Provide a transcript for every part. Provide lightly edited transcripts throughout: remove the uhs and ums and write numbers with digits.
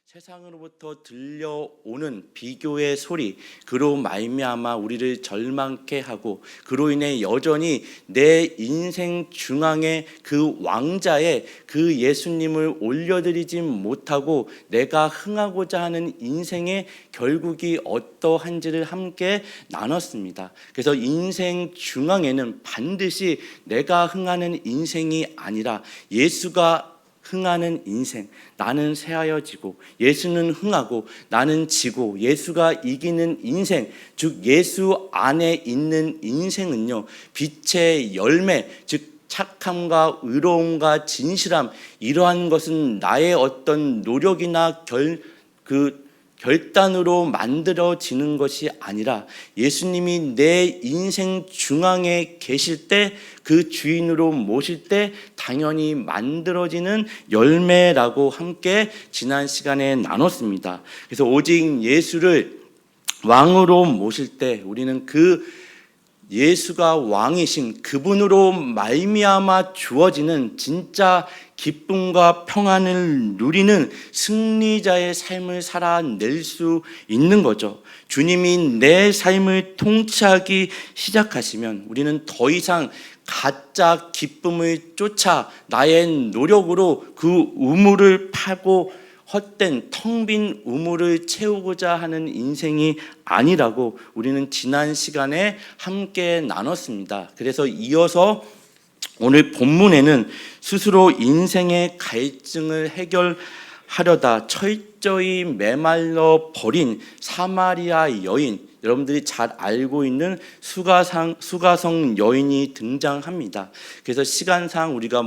세상으로부터 들려오는 비교의 소리, 그로 말미암아 우리를 절망케 하고 그로 인해 여전히 내 인생 중앙에 그 왕자에 그 예수님을 올려드리지 못하고 내가 흥하고자 하는 인생의 결국이 어떠한지를 함께 나눴습니다. 그래서 인생 중앙에는 반드시 내가 흥하는 인생이 아니라 예수가 흥하는 인생, 나는 새하여지고 예수는 흥하고 나는 지고 예수가 이기는 인생, 즉 예수 안에 있는 인생은요, 빛의 열매, 즉 착함과 의로움과 진실함, 이러한 것은 나의 어떤 노력이나 결단으로 만들어지는 것이 아니라 예수님이 내 인생 중앙에 계실 때, 그 주인으로 모실 때 당연히 만들어지는 열매라고 함께 지난 시간에 나눴습니다. 그래서 오직 예수를 왕으로 모실 때 우리는 그 예수가 왕이신 그분으로 말미암아 주어지는 진짜 기쁨과 평안을 누리는 승리자의 삶을 살아낼 수 있는 거죠. 주님이 내 삶을 통치하기 시작하시면 우리는 더 이상 가짜 기쁨을 쫓아 나의 노력으로 그 우물을 파고 헛된 텅 빈 우물을 채우고자 하는 인생이 아니라고 우리는 지난 시간에 함께 나눴습니다. 그래서 이어서 오늘 본문에는 스스로 인생의 갈증을 해결하려다 철저히 메말라 버린 사마리아 여인, 여러분들이 잘 알고 있는 수가성 여인이 등장합니다. 그래서 시간상 우리가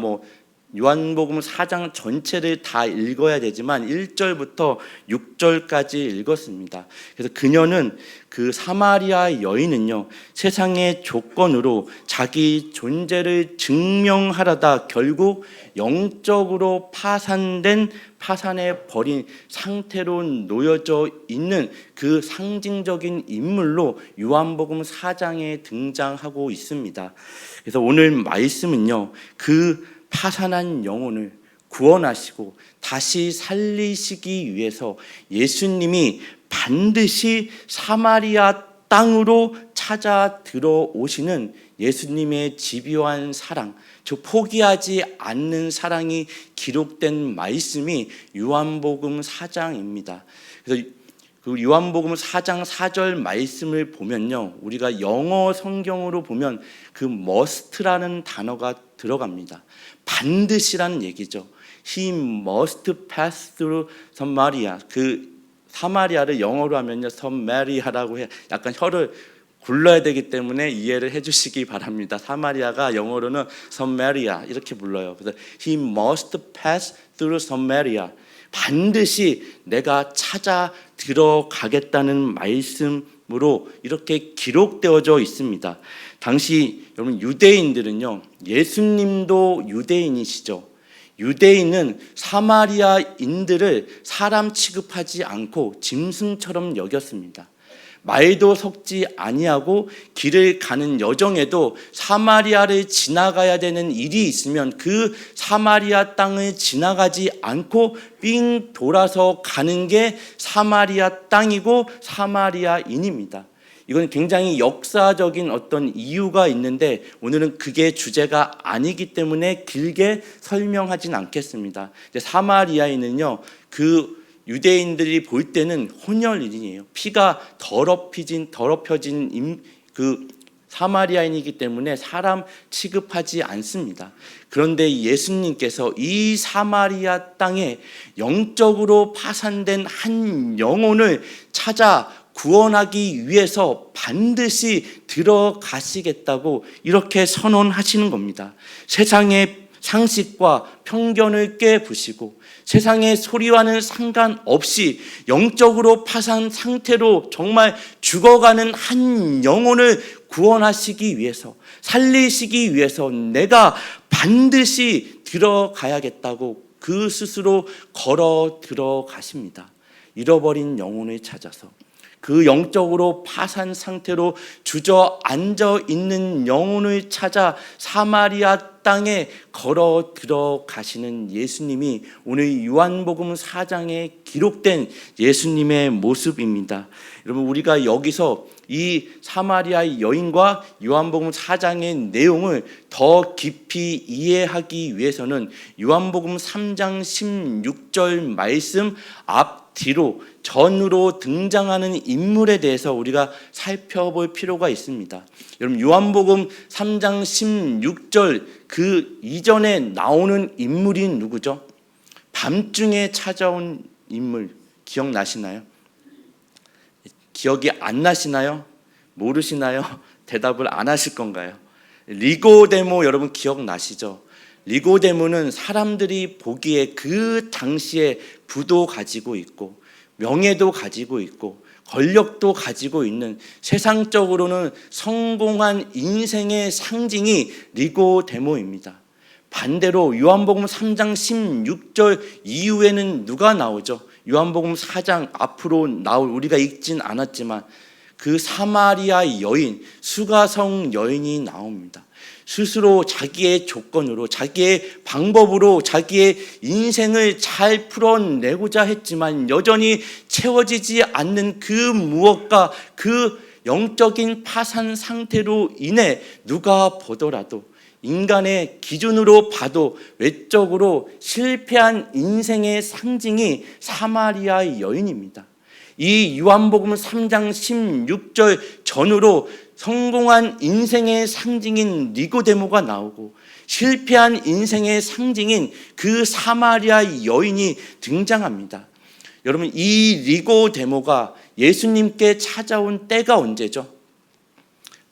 요한복음 4장 전체를 다 읽어야 되지만 1절부터 6절까지 읽었습니다. 그래서 그녀는, 그 사마리아 여인은요, 세상의 조건으로 자기 존재를 증명하려다 결국 영적으로 파산해 버린 상태로 놓여져 있는 그 상징적인 인물로 요한복음 4장에 등장하고 있습니다. 그래서 오늘 말씀은요, 그 파산한 영혼을 구원하시고 다시 살리시기 위해서 예수님이 반드시 사마리아 땅으로 찾아 들어오시는 예수님의 집요한 사랑, 즉 포기하지 않는 사랑이 기록된 말씀이 요한복음 4장입니다. 그래서 그 요한복음 4장 4절 말씀을 보면요, 우리가 영어 성경으로 보면 그 must라는 단어가 들어갑니다. 반드시라는 얘기죠. He must pass through Samaria. 그 사마리아를 영어로 하면요, Samaria라고 해. 약간 혀를 굴러야 되기 때문에 이해를 해주시기 바랍니다. 사마리아가 영어로는 Samaria 이렇게 불러요. 그래서 He must pass through Samaria. 반드시 내가 찾아 들어가겠다는 말씀으로 이렇게 기록되어져 있습니다. 당시 여러분 유대인들은요, 예수님도 유대인이시죠. 유대인은 사마리아인들을 사람 취급하지 않고 짐승처럼 여겼습니다. 말도 섞지 아니하고 길을 가는 여정에도 사마리아를 지나가야 되는 일이 있으면 그 사마리아 땅을 지나가지 않고 삥 돌아서 가는 게 사마리아 땅이고 사마리아인입니다. 이건 굉장히 역사적인 어떤 이유가 있는데 오늘은 그게 주제가 아니기 때문에 길게 설명하진 않겠습니다. 사마리아인은요, 그 유대인들이 볼 때는 혼혈인이에요. 피가 더럽혀진 그 사마리아인이기 때문에 사람 취급하지 않습니다. 그런데 예수님께서 이 사마리아 땅에 영적으로 파산된 한 영혼을 찾아 구원하기 위해서 반드시 들어가시겠다고 이렇게 선언하시는 겁니다. 세상의 상식과 편견을 깨부시고 세상의 소리와는 상관없이 영적으로 파산 상태로 정말 죽어가는 한 영혼을 구원하시기 위해서, 살리시기 위해서 내가 반드시 들어가야겠다고 그 스스로 걸어 들어가십니다. 잃어버린 영혼을 찾아서, 그 영적으로 파산 상태로 주저앉아 있는 영혼을 찾아 사마리아 땅에 걸어 들어가시는 예수님이 오늘 요한복음 4장에 기록된 예수님의 모습입니다. 여러분, 우리가 여기서 이 사마리아 여인과 요한복음 4장의 내용을 더 깊이 이해하기 위해서는 요한복음 3장 16절 말씀 앞뒤로 전으로 등장하는 인물에 대해서 우리가 살펴볼 필요가 있습니다. 여러분, 요한복음 3장 16절 그 이전에 나오는 인물이 누구죠? 밤중에 찾아온 인물 기억나시나요? 기억이 안 나시나요? 모르시나요? 대답을 안 하실 건가요? 니고데모 여러분 기억나시죠? 니고데모는 사람들이 보기에 그 당시에 부도 가지고 있고 명예도 가지고 있고 권력도 가지고 있는 세상적으로는 성공한 인생의 상징이 니고데모입니다. 반대로 요한복음 3장 16절 이후에는 누가 나오죠? 요한복음 4장 앞으로 나올, 우리가 읽진 않았지만 그 사마리아 여인, 수가성 여인이 나옵니다. 스스로 자기의 조건으로, 자기의 방법으로 자기의 인생을 잘 풀어내고자 했지만 여전히 채워지지 않는 그 무엇과 그 영적인 파산 상태로 인해 누가 보더라도 인간의 기준으로 봐도 외적으로 실패한 인생의 상징이 사마리아 여인입니다. 이 요한복음 3장 16절 전후로 성공한 인생의 상징인 니고데모가 나오고 실패한 인생의 상징인 그 사마리아 여인이 등장합니다. 여러분, 이 니고데모가 예수님께 찾아온 때가 언제죠?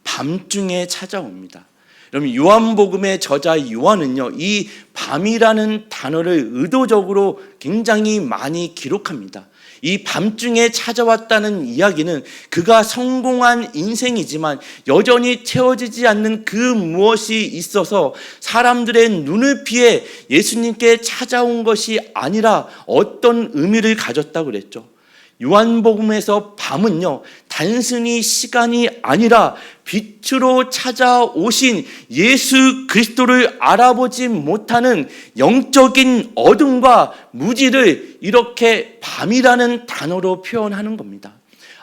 밤중에 찾아옵니다. 여러분, 요한복음의 저자 요한은요, 이 밤이라는 단어를 의도적으로 굉장히 많이 기록합니다. 이 밤중에 찾아왔다는 이야기는 그가 성공한 인생이지만 여전히 채워지지 않는 그 무엇이 있어서 사람들의 눈을 피해 예수님께 찾아온 것이 아니라 어떤 의미를 가졌다고 그랬죠. 요한복음에서 밤은요, 단순히 시간이 아니라 빛으로 찾아오신 예수 그리스도를 알아보지 못하는 영적인 어둠과 무지를 이렇게 밤이라는 단어로 표현하는 겁니다.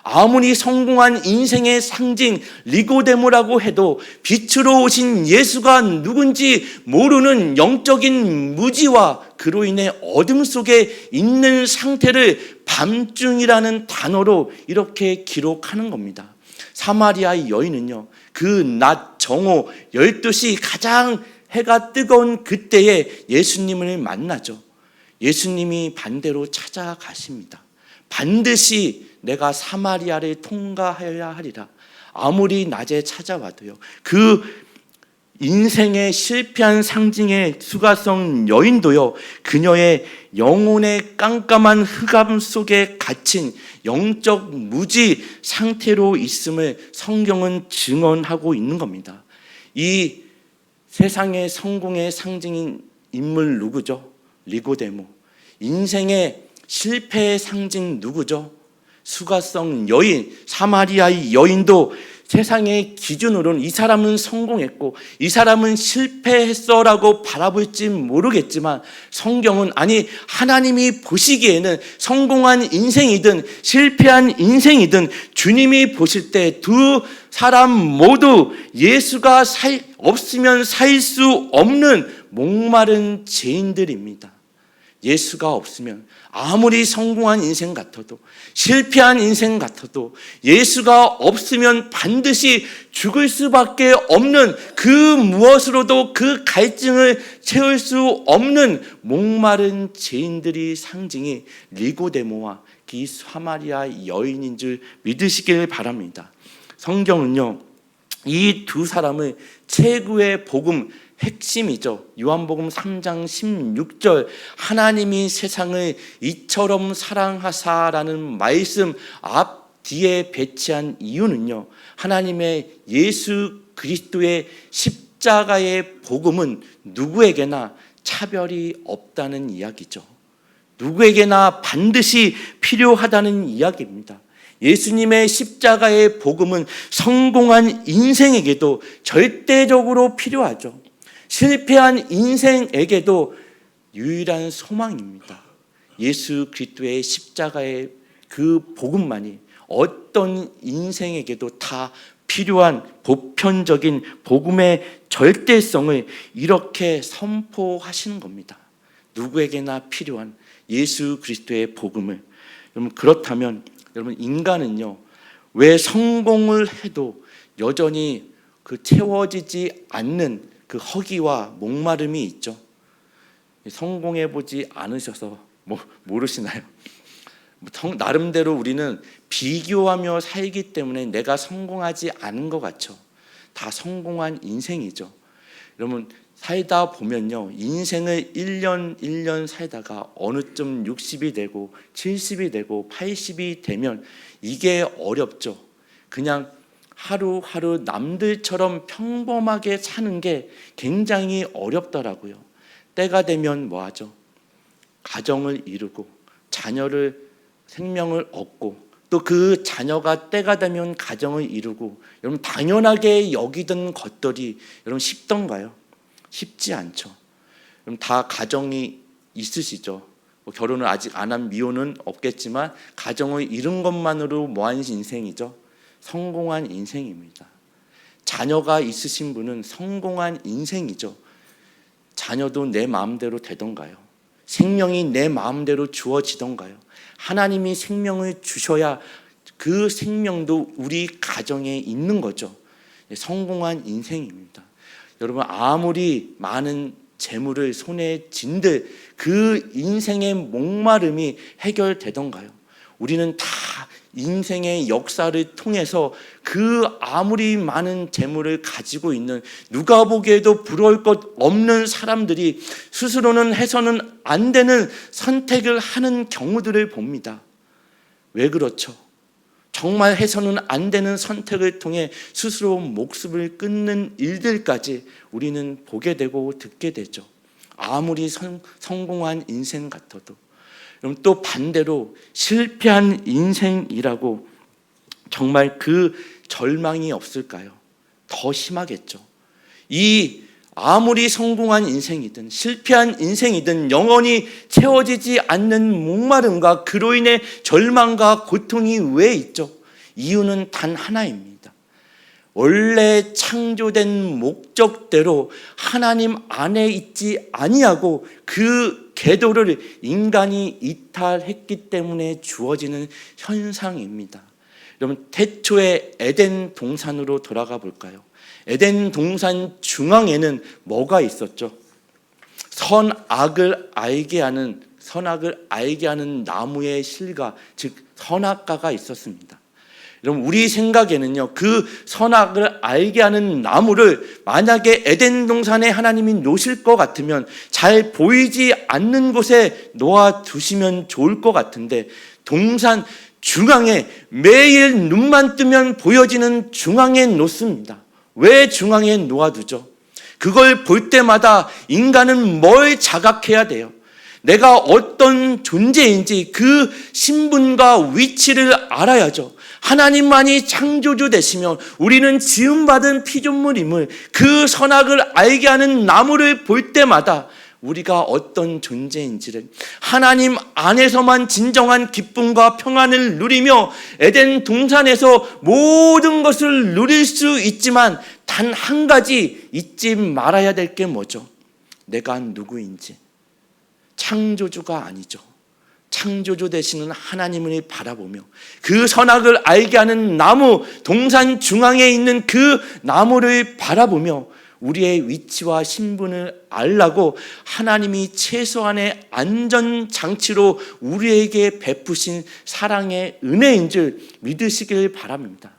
아무리 성공한 인생의 상징 니고데모라고 해도 빛으로 오신 예수가 누군지 모르는 영적인 무지와 그로 인해 어둠 속에 있는 상태를 밤중이라는 단어로 이렇게 기록하는 겁니다. 사마리아 여인은요, 그 낮 정오 12시 가장 해가 뜨거운 그때에 예수님을 만나죠. 예수님이 반대로 찾아가십니다. 반드시 내가 사마리아를 통과해야 하리라. 아무리 낮에 찾아와도요, 그 인생의 실패한 상징의 수가성 여인도요, 그녀의 영혼의 깜깜한 흑암 속에 갇힌 영적 무지 상태로 있음을 성경은 증언하고 있는 겁니다. 이 세상의 성공의 상징인 인물 누구죠? 니고데모. 인생의 실패의 상징 누구죠? 수가성 여인, 사마리아의 여인도 세상의 기준으로는 이 사람은 성공했고 이 사람은 실패했어라고 바라볼지 모르겠지만 성경은 아니, 하나님이 보시기에는 성공한 인생이든 실패한 인생이든 주님이 보실 때 두 사람 모두 예수가 없으면 살 수 없는 목마른 죄인들입니다. 예수가 없으면 아무리 성공한 인생 같아도 실패한 인생 같아도 예수가 없으면 반드시 죽을 수밖에 없는 그 무엇으로도 그 갈증을 채울 수 없는 목마른 죄인들이 상징이 니고데모와 이 사마리아 여인인 줄 믿으시길 바랍니다. 성경은요, 이 두 사람을 최고의 복음 핵심이죠. 요한복음 3장 16절 하나님이 세상을 이처럼 사랑하사라는 말씀 앞뒤에 배치한 이유는요, 하나님의 예수 그리스도의 십자가의 복음은 누구에게나 차별이 없다는 이야기죠. 누구에게나 반드시 필요하다는 이야기입니다. 예수님의 십자가의 복음은 성공한 인생에게도 절대적으로 필요하죠. 실패한 인생에게도 유일한 소망입니다. 예수 그리스도의 십자가의 그 복음만이 어떤 인생에게도 다 필요한 보편적인 복음의 절대성을 이렇게 선포하시는 겁니다. 누구에게나 필요한 예수 그리스도의 복음을. 여러분, 그렇다면 여러분, 인간은요, 왜 성공을 해도 여전히 그 채워지지 않는 그 허기와 목마름이 있죠? 성공해 보지 않으셔서 모르시나요? 나름대로 우리는 비교하며 살기 때문에 내가 성공하지 않은 것 같죠. 다 성공한 인생이죠. 여러분, 살다 보면요, 인생을 1년 1년 살다가 어느 쯤 60이 되고 70이 되고 80이 되면 이게 어렵죠. 그냥 하루하루 남들처럼 평범하게 사는 게 굉장히 어렵더라고요. 때가 되면 뭐 하죠? 가정을 이루고 생명을 얻고, 또 그 자녀가 때가 되면 가정을 이루고, 여러분, 당연하게 여기던 것들이 여러분 쉽던가요? 쉽지 않죠. 여러분, 다 가정이 있으시죠. 결혼을 아직 안 한 미혼은 없겠지만 가정을 이룬 것만으로 뭐한 인생이죠? 성공한 인생입니다. 자녀가 있으신 분은 성공한 인생이죠. 자녀도 내 마음대로 되던가요? 생명이 내 마음대로 주어지던가요? 하나님이 생명을 주셔야 그 생명도 우리 가정에 있는 거죠. 성공한 인생입니다. 여러분, 아무리 많은 재물을 손에 쥔들 그 인생의 목마름이 해결되던가요? 우리는 다 인생의 역사를 통해서 그 아무리 많은 재물을 가지고 있는, 누가 보기에도 부러울 것 없는 사람들이 스스로는 해서는 안 되는 선택을 하는 경우들을 봅니다. 왜 그렇죠? 정말 해서는 안 되는 선택을 통해 스스로 목숨을 끊는 일들까지 우리는 보게 되고 듣게 되죠. 아무리 성공한 인생 같아도. 그럼 또 반대로 실패한 인생이라고 정말 그 절망이 없을까요? 더 심하겠죠. 이 아무리 성공한 인생이든 실패한 인생이든 영원히 채워지지 않는 목마름과 그로 인해 절망과 고통이 왜 있죠? 이유는 단 하나입니다. 원래 창조된 목적대로 하나님 안에 있지 아니하고 그 궤도를 인간이 이탈했기 때문에 주어지는 현상입니다. 여러분, 태초의 에덴 동산으로 돌아가 볼까요? 에덴 동산 중앙에는 뭐가 있었죠? 선악을 알게 하는 나무의 실과, 즉 선악과가 있었습니다. 여러분, 우리 생각에는요, 그 선악을 알게 하는 나무를 만약에 에덴 동산에 하나님이 놓으실 것 같으면 잘 보이지 않는 곳에 놓아두시면 좋을 것 같은데, 동산 중앙에 매일 눈만 뜨면 보여지는 중앙에 놓습니다. 왜 중앙에 놓아두죠? 그걸 볼 때마다 인간은 뭘 자각해야 돼요? 내가 어떤 존재인지 그 신분과 위치를 알아야죠. 하나님만이 창조주 되시며 우리는 지음받은 피조물임을, 그 선악을 알게 하는 나무를 볼 때마다 우리가 어떤 존재인지를, 하나님 안에서만 진정한 기쁨과 평안을 누리며 에덴 동산에서 모든 것을 누릴 수 있지만 단 한 가지 잊지 말아야 될 게 뭐죠? 내가 누구인지. 창조주가 아니죠. 창조주 되시는 하나님을 바라보며 그 선악을 알게 하는 나무, 동산 중앙에 있는 그 나무를 바라보며 우리의 위치와 신분을 알라고 하나님이 최소한의 안전장치로 우리에게 베푸신 사랑의 은혜인 줄 믿으시길 바랍니다.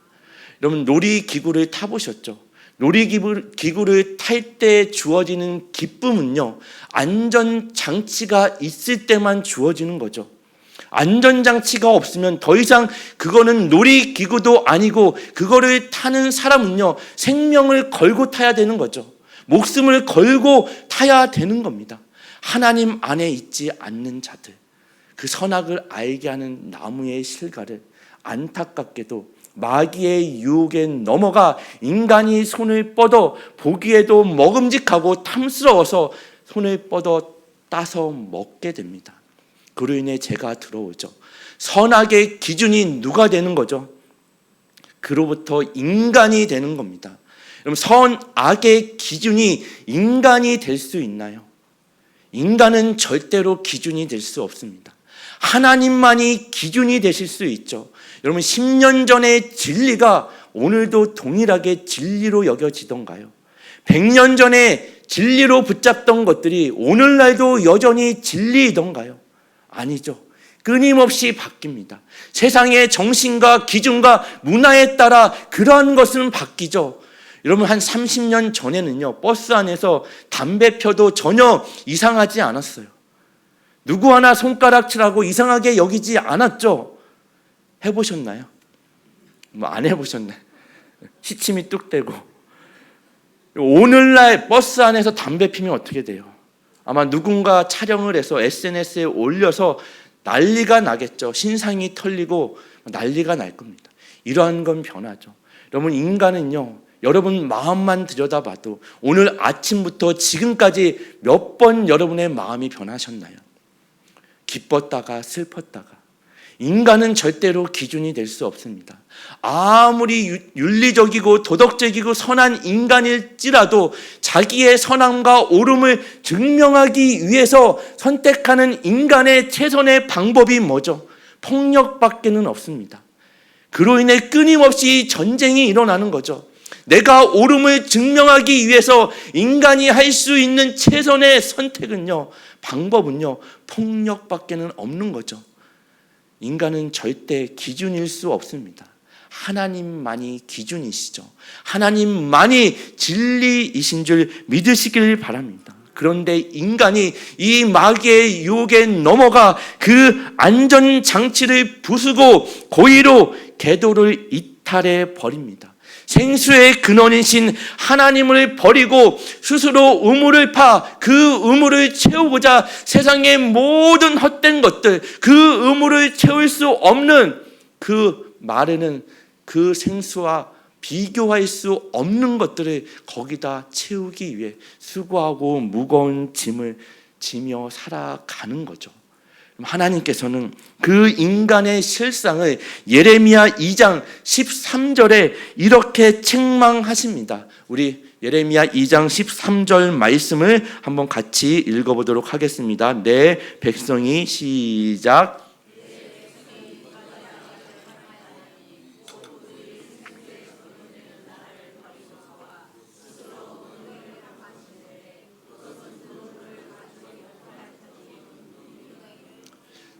여러분, 놀이기구를 타보셨죠? 놀이기구를 탈 때 주어지는 기쁨은요, 안전장치가 있을 때만 주어지는 거죠. 안전장치가 없으면 더 이상 그거는 놀이기구도 아니고, 그거를 타는 사람은요, 생명을 걸고 타야 되는 거죠. 목숨을 걸고 타야 되는 겁니다. 하나님 안에 있지 않는 자들, 그 선악을 알게 하는 나무의 실과를 안타깝게도 마귀의 유혹에 넘어가 인간이 손을 뻗어 보기에도 먹음직하고 탐스러워서 손을 뻗어 따서 먹게 됩니다. 그로 인해 죄가 들어오죠. 선악의 기준이 누가 되는 거죠? 그로부터 인간이 되는 겁니다. 그럼 선악의 기준이 인간이 될 수 있나요? 인간은 절대로 기준이 될 수 없습니다. 하나님만이 기준이 되실 수 있죠. 여러분 10년 전의 진리가 오늘도 동일하게 진리로 여겨지던가요? 100년 전에 진리로 붙잡던 것들이 오늘날도 여전히 진리이던가요? 아니죠. 끊임없이 바뀝니다. 세상의 정신과 기준과 문화에 따라 그러한 것은 바뀌죠. 여러분 한 30년 전에는요, 버스 안에서 담배 펴도 전혀 이상하지 않았어요. 누구 하나 손가락질하고 이상하게 여기지 않았죠. 해보셨나요? 뭐 안 해보셨나요? 시침이 뚝 떼고. 오늘날 버스 안에서 담배 피면 어떻게 돼요? 아마 누군가 촬영을 해서 SNS에 올려서 난리가 나겠죠. 신상이 털리고 난리가 날 겁니다. 이러한 건 변하죠. 여러분 인간은요, 여러분 마음만 들여다봐도 오늘 아침부터 지금까지 몇 번 여러분의 마음이 변하셨나요? 기뻤다가 슬펐다가. 인간은 절대로 기준이 될 수 없습니다. 아무리 윤리적이고 도덕적이고 선한 인간일지라도 자기의 선함과 옳음을 증명하기 위해서 선택하는 인간의 최선의 방법이 뭐죠? 폭력밖에는 없습니다. 그로 인해 끊임없이 전쟁이 일어나는 거죠. 내가 옳음을 증명하기 위해서 인간이 할 수 있는 최선의 선택은요, 방법은요, 폭력밖에는 없는 거죠. 인간은 절대 기준일 수 없습니다. 하나님만이 기준이시죠. 하나님만이 진리이신 줄 믿으시길 바랍니다. 그런데 인간이 이 마귀의 유혹에 넘어가 그 안전장치를 부수고 고의로 궤도를 이탈해 버립니다. 생수의 근원이신 하나님을 버리고 스스로 우물을 파 그 우물을 채우고자 세상의 모든 헛된 것들, 그 우물을 채울 수 없는 그 마르는 그 생수와 비교할 수 없는 것들을 거기다 채우기 위해 수고하고 무거운 짐을 지며 살아가는 거죠. 하나님께서는 그 인간의 실상을 예레미야 2장 13절에 이렇게 책망하십니다. 우리 예레미야 2장 13절 말씀을 한번 같이 읽어보도록 하겠습니다. 내 백성이 시작.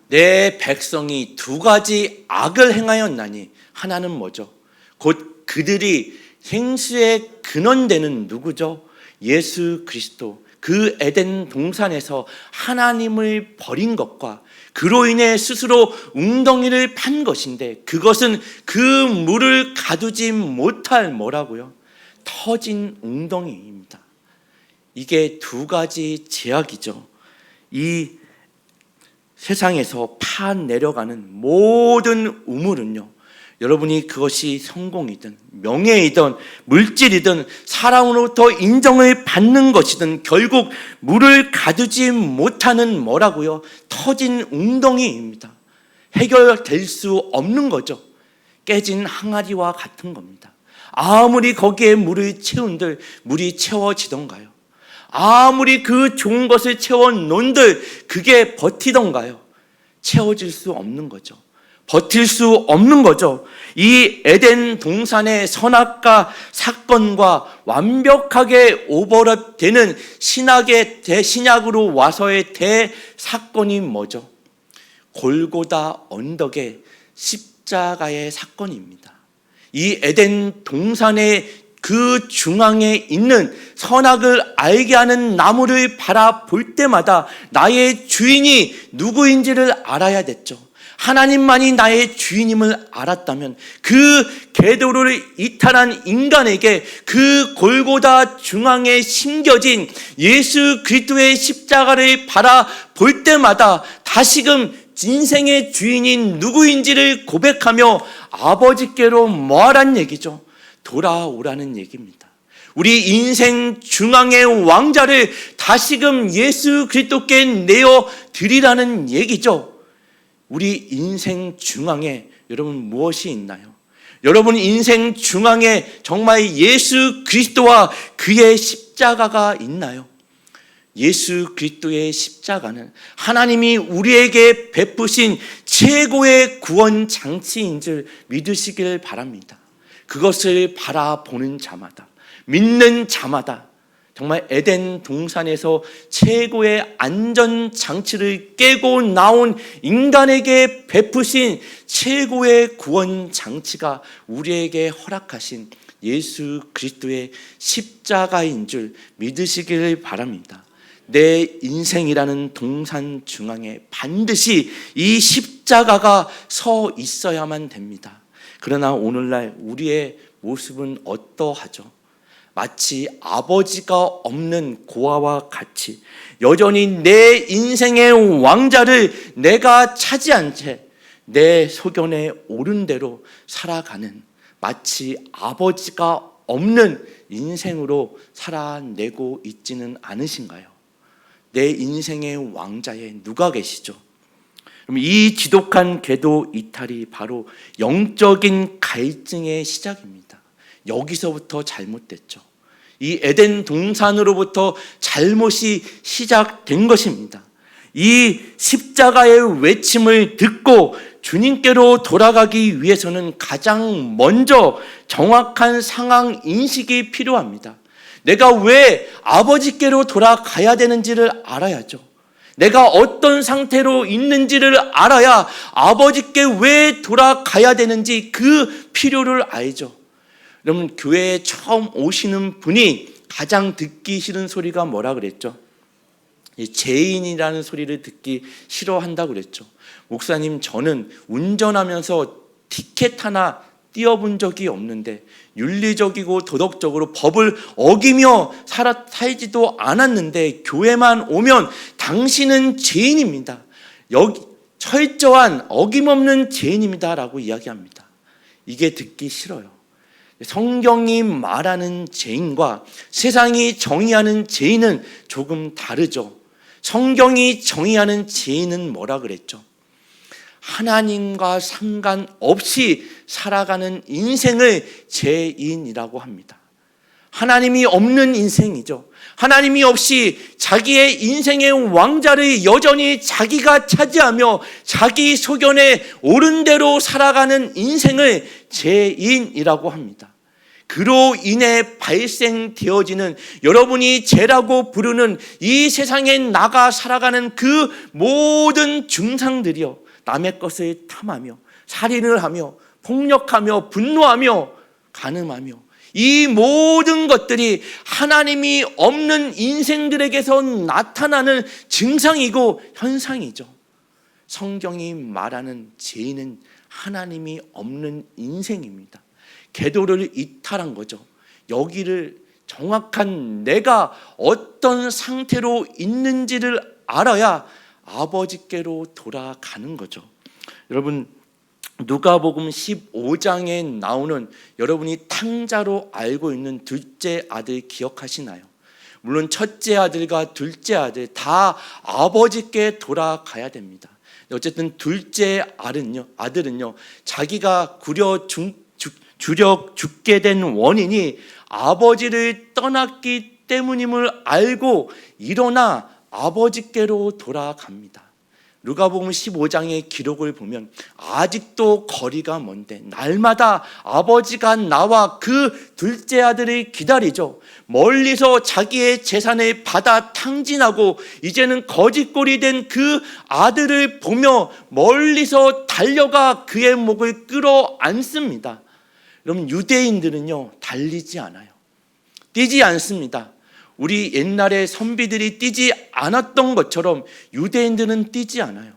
내 백성이 두 가지 악을 행하였나니, 하나는 뭐죠? 곧 그들이 생수의 근원되는 누구죠? 예수 그리스도, 그 에덴 동산에서 하나님을 버린 것과 그로 인해 스스로 웅덩이를 판 것인데, 그것은 그 물을 가두지 못할 뭐라고요? 터진 웅덩이입니다. 이게 두 가지 제약이죠. 이 세상에서 파 내려가는 모든 우물은요, 여러분이 그것이 성공이든 명예이든 물질이든 사람으로부터 인정을 받는 것이든 결국 물을 가두지 못하는 뭐라고요? 터진 웅덩이입니다. 해결될 수 없는 거죠. 깨진 항아리와 같은 겁니다. 아무리 거기에 물을 채운들 물이 채워지던가요? 아무리 그 좋은 것을 채워놓은들 그게 버티던가요? 채워질 수 없는 거죠. 버틸 수 없는 거죠. 이 에덴 동산의 선악과 사건과 완벽하게 오버랩되는 신약의 대신약으로 와서의 대사건이 뭐죠? 골고다 언덕의 십자가의 사건입니다. 이 에덴 동산의 그 중앙에 있는 선악을 알게 하는 나무를 바라볼 때마다 나의 주인이 누구인지를 알아야 됐죠. 하나님만이 나의 주인임을 알았다면 그 궤도를 이탈한 인간에게 그 골고다 중앙에 심겨진 예수 그리스도의 십자가를 바라볼 때마다 다시금 인생의 주인인 누구인지를 고백하며 아버지께로 뭐하란 얘기죠? 돌아오라는 얘기입니다. 우리 인생 중앙의 왕자를 다시금 예수 그리스도께 내어 드리라는 얘기죠. 우리 인생 중앙에 여러분 무엇이 있나요? 여러분 인생 중앙에 정말 예수 그리스도와 그의 십자가가 있나요? 예수 그리스도의 십자가는 하나님이 우리에게 베푸신 최고의 구원 장치인 줄 믿으시길 바랍니다. 그것을 바라보는 자마다, 믿는 자마다 정말 에덴 동산에서 최고의 안전 장치를 깨고 나온 인간에게 베푸신 최고의 구원 장치가 우리에게 허락하신 예수 그리스도의 십자가인 줄 믿으시길 바랍니다. 내 인생이라는 동산 중앙에 반드시 이 십자가가 서 있어야만 됩니다. 그러나 오늘날 우리의 모습은 어떠하죠? 마치 아버지가 없는 고아와 같이 여전히 내 인생의 왕자를 내가 차지한 채 내 소견에 오른 대로 살아가는 마치 아버지가 없는 인생으로 살아내고 있지는 않으신가요? 내 인생의 왕자에 누가 계시죠? 그럼 이 지독한 궤도 이탈이 바로 영적인 갈증의 시작입니다. 여기서부터 잘못됐죠. 이 에덴 동산으로부터 잘못이 시작된 것입니다. 이 십자가의 외침을 듣고 주님께로 돌아가기 위해서는 가장 먼저 정확한 상황 인식이 필요합니다. 내가 왜 아버지께로 돌아가야 되는지를 알아야죠. 내가 어떤 상태로 있는지를 알아야 아버지께 왜 돌아가야 되는지 그 필요를 알죠. 여러분, 교회에 처음 오시는 분이 가장 듣기 싫은 소리가 뭐라 그랬죠? 죄인이라는 소리를 듣기 싫어한다고 그랬죠. 목사님, 저는 운전하면서 티켓 하나 띄어본 적이 없는데 윤리적이고 도덕적으로 법을 어기며 살지도 않았는데 교회만 오면 당신은 죄인입니다. 여기 철저한 어김없는 죄인입니다 라고 이야기합니다. 이게 듣기 싫어요. 성경이 말하는 죄인과 세상이 정의하는 죄인은 조금 다르죠. 성경이 정의하는 죄인은 뭐라 그랬죠? 하나님과 상관없이 살아가는 인생을 죄인이라고 합니다. 하나님이 없는 인생이죠. 하나님이 없이 자기의 인생의 왕자를 여전히 자기가 차지하며 자기 소견에 옳은 대로 살아가는 인생을 죄인이라고 합니다. 그로 인해 발생되어지는 여러분이 죄라고 부르는 이 세상에 나가 살아가는 그 모든 증상들이요, 남의 것을 탐하며 살인을 하며 폭력하며 분노하며 간음하며 이 모든 것들이 하나님이 없는 인생들에게서 나타나는 증상이고 현상이죠. 성경이 말하는 죄인은 하나님이 없는 인생입니다. 궤도를 이탈한 거죠. 여기를 정확한 내가 어떤 상태로 있는지를 알아야 아버지께로 돌아가는 거죠. 여러분, 누가복음 15장에 나오는 여러분이 탕자로 알고 있는 둘째 아들 기억하시나요? 물론 첫째 아들과 둘째 아들 다 아버지께 돌아가야 됩니다. 어쨌든 둘째 아들은요 자기가 죽게 된 원인이 아버지를 떠났기 때문임을 알고 일어나 아버지께로 돌아갑니다. 누가복음 15장의 기록을 보면 아직도 거리가 먼데 날마다 아버지가 나와 그 둘째 아들을 기다리죠. 멀리서 자기의 재산을 받아 탕진하고 이제는 거짓골이 된 그 아들을 보며 멀리서 달려가 그의 목을 끌어안습니다. 여러분, 유대인들은요 달리지 않아요. 뛰지 않습니다. 우리 옛날에 선비들이 뛰지 않았던 것처럼 유대인들은 뛰지 않아요.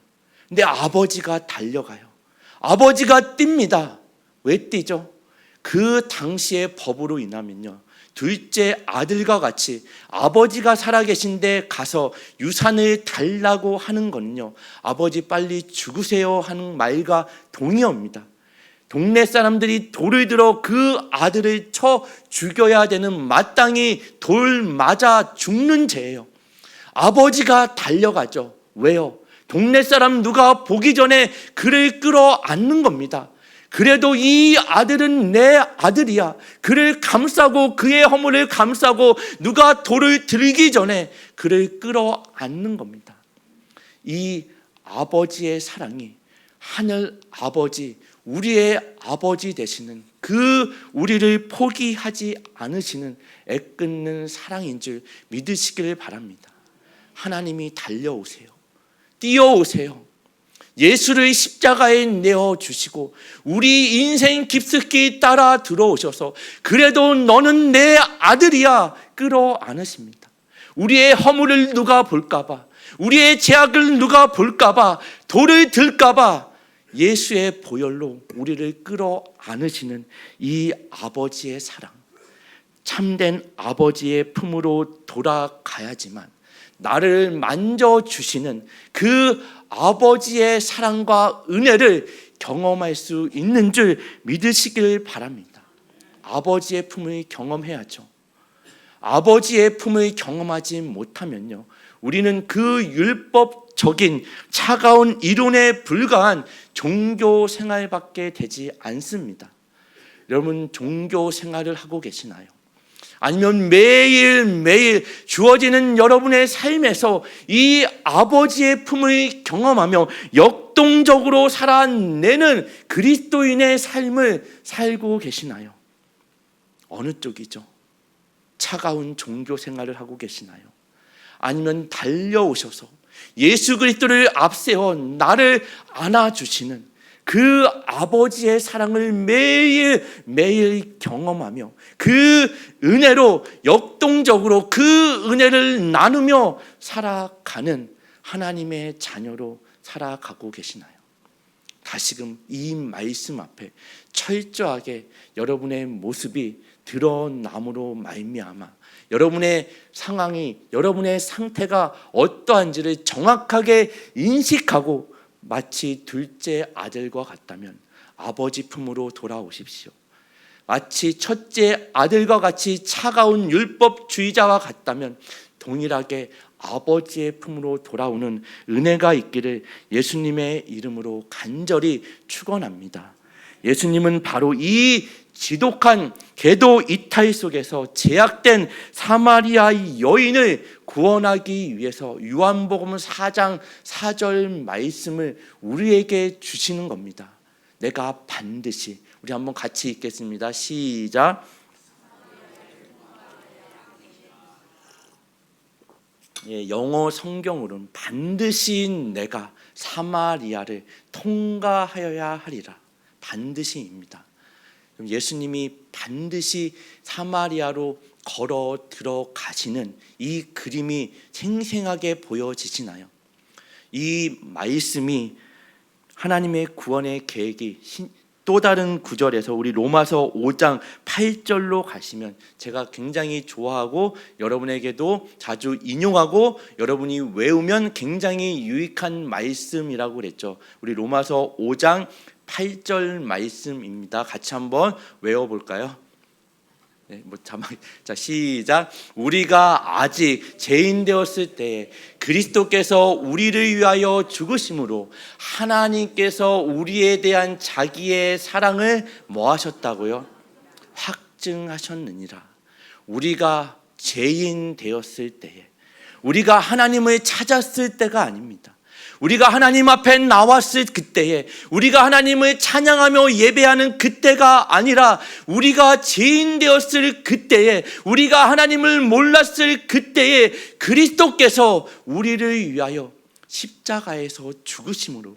근데 아버지가 달려가요. 아버지가 뜁니다. 왜 뛰죠? 그 당시의 법으로 인하면요 둘째 아들과 같이 아버지가 살아계신데 가서 유산을 달라고 하는 거는요 아버지 빨리 죽으세요 하는 말과 동의어입니다. 동네 사람들이 돌을 들어 그 아들을 쳐 죽여야 되는, 마땅히 돌 맞아 죽는 죄예요. 아버지가 달려가죠. 왜요? 동네 사람 누가 보기 전에 그를 끌어안는 겁니다. 그래도 이 아들은 내 아들이야. 그를 감싸고, 그의 허물을 감싸고 누가 돌을 들기 전에 그를 끌어안는 겁니다. 이 아버지의 사랑이 하늘 아버지, 우리의 아버지 되시는 그 우리를 포기하지 않으시는 애끓는 사랑인 줄 믿으시길 바랍니다. 하나님이 달려오세요. 뛰어오세요. 예수를 십자가에 내어주시고 우리 인생 깊숙이 따라 들어오셔서 그래도 너는 내 아들이야 끌어안으십니다. 우리의 허물을 누가 볼까봐, 우리의 죄악을 누가 볼까봐, 돌을 들까봐 예수의 보혈로 우리를 끌어안으시는 이 아버지의 사랑, 참된 아버지의 품으로 돌아가야지만 나를 만져주시는 그 아버지의 사랑과 은혜를 경험할 수 있는 줄 믿으시길 바랍니다. 아버지의 품을 경험해야죠. 아버지의 품을 경험하지 못하면요, 우리는 그 율법적인 차가운 이론에 불과한 종교 생활밖에 되지 않습니다. 여러분, 종교 생활을 하고 계시나요? 아니면 매일매일 주어지는 여러분의 삶에서 이 아버지의 품을 경험하며 역동적으로 살아내는 그리스도인의 삶을 살고 계시나요? 어느 쪽이죠? 차가운 종교 생활을 하고 계시나요? 아니면 달려오셔서 예수 그리스도를 앞세워 나를 안아주시는 그 아버지의 사랑을 매일매일 경험하며 그 은혜로 역동적으로 그 은혜를 나누며 살아가는 하나님의 자녀로 살아가고 계시나요? 다시금 이 말씀 앞에 철저하게 여러분의 모습이 드러남으로 말미암아 여러분의 상황이, 여러분의 상태가 어떠한지를 정확하게 인식하고 마치 둘째 아들과 같다면 아버지 품으로 돌아오십시오. 마치 첫째 아들과 같이 차가운 율법주의자와 같다면 동일하게 아버지의 품으로 돌아오는 은혜가 있기를 예수님의 이름으로 간절히 축원합니다. 예수님은 바로 이 지독한 계도 이탈 속에서 제약된 사마리아 여인을 구원하기 위해서 요한복음 4장 4절 말씀을 우리에게 주시는 겁니다. 내가 반드시, 우리 한번 같이 읽겠습니다. 시작. 영어 성경으로는 반드시 내가 사마리아를 통과하여야 하리라. 반드시입니다. 예수님이 반드시 사마리아로 걸어 들어가시는 이 그림이 생생하게 보여지시나요? 이 말씀이 하나님의 구원의 계획이 또 다른 구절에서 우리 로마서 5장 8절로 가시면 제가 굉장히 좋아하고 여러분에게도 자주 인용하고 여러분이 외우면 굉장히 유익한 말씀이라고 그랬죠. 우리 로마서 5장 8절 말씀입니다. 같이 한번 외워볼까요? 자, 시작. 우리가 아직 죄인 되었을 때에 그리스도께서 우리를 위하여 죽으심으로 하나님께서 우리에 대한 자기의 사랑을 뭐 하셨다고요? 확증하셨느니라. 우리가 죄인 되었을 때에, 우리가 하나님을 찾았을 때가 아닙니다. 우리가 하나님 앞에 나왔을 그때에, 우리가 하나님을 찬양하며 예배하는 그때가 아니라 우리가 죄인 되었을 그때에, 우리가 하나님을 몰랐을 그때에 그리스도께서 우리를 위하여 십자가에서 죽으심으로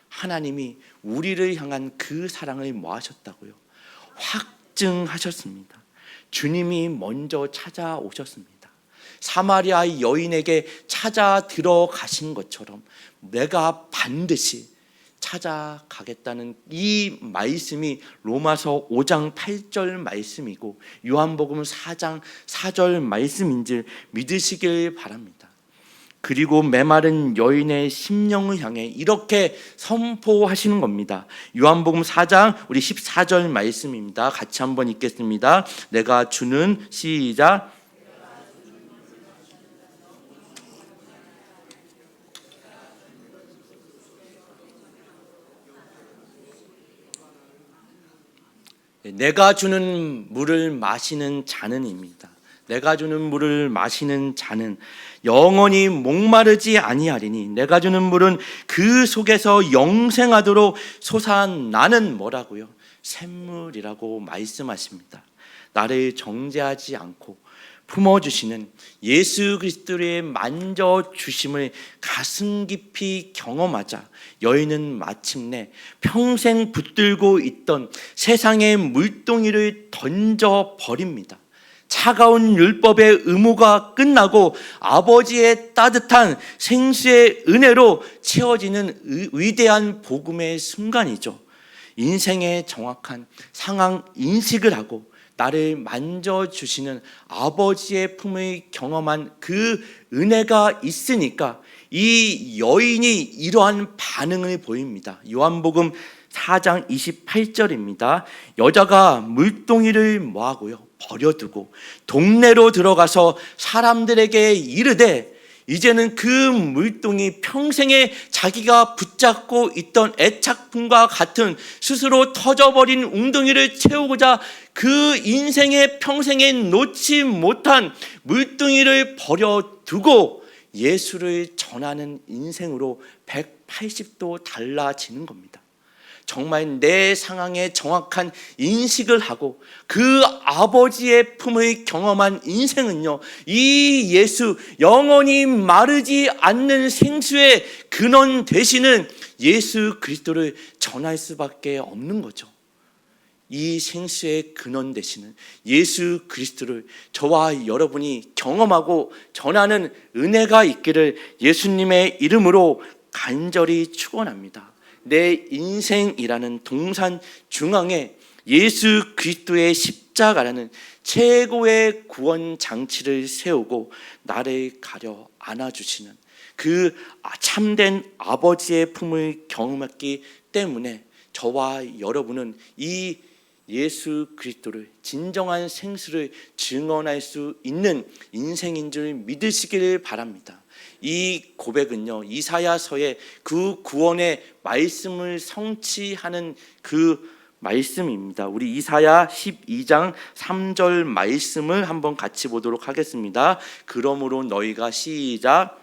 하나님이 우리를 향한 그 사랑을 뭐 하셨다고요? 확증하셨습니다. 주님이 먼저 찾아오셨습니다. 사마리아 여인에게 찾아 들어가신 것처럼 내가 반드시 찾아가겠다는 이 말씀이 로마서 5장 8절 말씀이고 요한복음 4장 4절 말씀인 줄 믿으시길 바랍니다. 그리고 메마른 여인의 심령을 향해 이렇게 선포하시는 겁니다. 요한복음 4장 우리 14절 말씀입니다. 같이 한번 읽겠습니다. 내가 주는 시작. 내가 주는 물을 마시는 자는입니다. 내가 주는 물을 마시는 자는 영원히 목마르지 아니하리니 내가 주는 물은 그 속에서 영생하도록 솟아나는 뭐라고요? 샘물이라고 말씀하십니다. 나를 정죄하지 않고 품어주시는 예수 그리스도의 만져주심을 가슴 깊이 경험하자 여인은 마침내 평생 붙들고 있던 세상의 물동이를 던져버립니다. 차가운 율법의 의무가 끝나고 아버지의 따뜻한 생수의 은혜로 채워지는 위대한 복음의 순간이죠. 인생의 정확한 상황 인식을 하고 나를 만져주시는 아버지의 품을 경험한 그 은혜가 있으니까 이 여인이 이러한 반응을 보입니다. 요한복음 4장 28절입니다. 여자가 물동이를 뭐하고요? 버려두고 동네로 들어가서 사람들에게 이르되 이제는 그 물동이 평생에 자기가 붙잡고 있던 애착품과 같은 스스로 터져버린 웅덩이를 채우고자 그 인생의 평생에 놓지 못한 물동이를 버려두고 예수를 전하는 인생으로 180도 달라지는 겁니다. 정말 내 상황에 정확한 인식을 하고 그 아버지의 품을 경험한 인생은요, 이 예수 영원히 마르지 않는 생수의 근원 되시는 예수 그리스도를 전할 수밖에 없는 거죠. 이 생수의 근원 되시는 예수 그리스도를 저와 여러분이 경험하고 전하는 은혜가 있기를 예수님의 이름으로 간절히 축원합니다. 내 인생이라는 동산 중앙에 예수 그리스도의 십자가라는 최고의 구원 장치를 세우고 나를 가려 안아주시는 그 참된 아버지의 품을 경험했기 때문에 저와 여러분은 이 예수 그리스도를 진정한 생수를 증언할 수 있는 인생인 줄 믿으시기를 바랍니다. 이 고백은요, 이사야서의 그 구원의 말씀을 성취하는 그 말씀입니다. 우리 이사야 12장 3절 말씀을 한번 같이 보도록 하겠습니다. 그러므로 너희가 시작.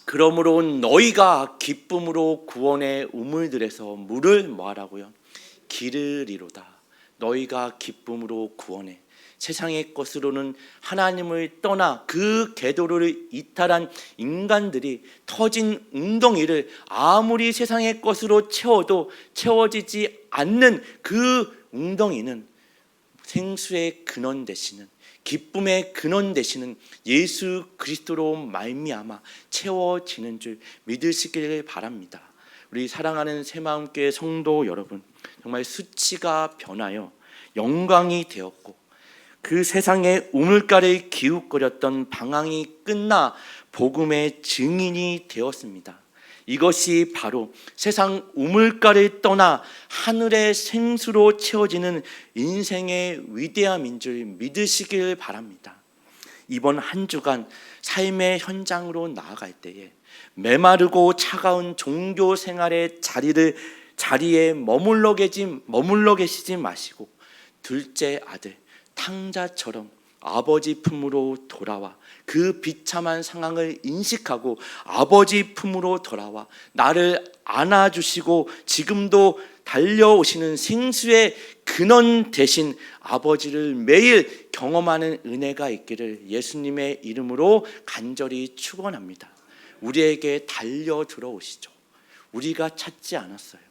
그러므로 너희가 기쁨으로 구원의 우물들에서 물을 뭐하라고요? 기르리로다. 너희가 기쁨으로 구원해. 세상의 것으로는 하나님을 떠나 그 궤도를 이탈한 인간들이 터진 웅덩이를 아무리 세상의 것으로 채워도 채워지지 않는 그 웅덩이는 생수의 근원 되시는 기쁨의 근원 되시는 예수 그리스도로 말미암아 채워지는 줄 믿으시기를 바랍니다. 우리 사랑하는 새마음교회 성도 여러분, 정말 수치가 변하여 영광이 되었고 그 세상의 우물가를 기웃거렸던 방황이 끝나 복음의 증인이 되었습니다. 이것이 바로 세상 우물가를 떠나 하늘의 생수로 채워지는 인생의 위대함인 줄 믿으시길 바랍니다. 이번 한 주간 삶의 현장으로 나아갈 때에 메마르고 차가운 종교 생활의 자리에 머물러 계시지 마시고 둘째 아들 탕자처럼 아버지 품으로 돌아와 그 비참한 상황을 인식하고 아버지 품으로 돌아와 나를 안아주시고 지금도 달려오시는 생수의 근원 되신 아버지를 매일 경험하는 은혜가 있기를 예수님의 이름으로 간절히 축원합니다. 우리에게 달려 들어오시죠. 우리가 찾지 않았어요.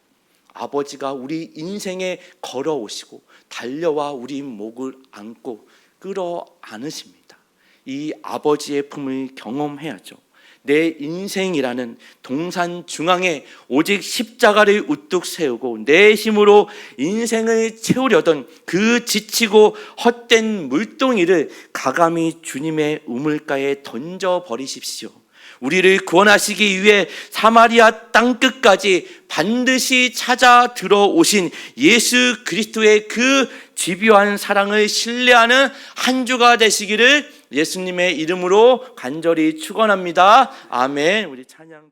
아버지가 우리 인생에 걸어오시고 달려와 우리 목을 안고 끌어 안으십니다. 이 아버지의 품을 경험해야죠. 내 인생이라는 동산 중앙에 오직 십자가를 우뚝 세우고 내 힘으로 인생을 채우려던 그 지치고 헛된 물동이를 가감히 주님의 우물가에 던져버리십시오. 우리를 구원하시기 위해 사마리아 땅끝까지 반드시 찾아 들어오신 예수 그리스도의 그 집요한 사랑을 신뢰하는 한 주가 되시기를 예수님의 이름으로 간절히 축원합니다. 아멘. 우리 찬양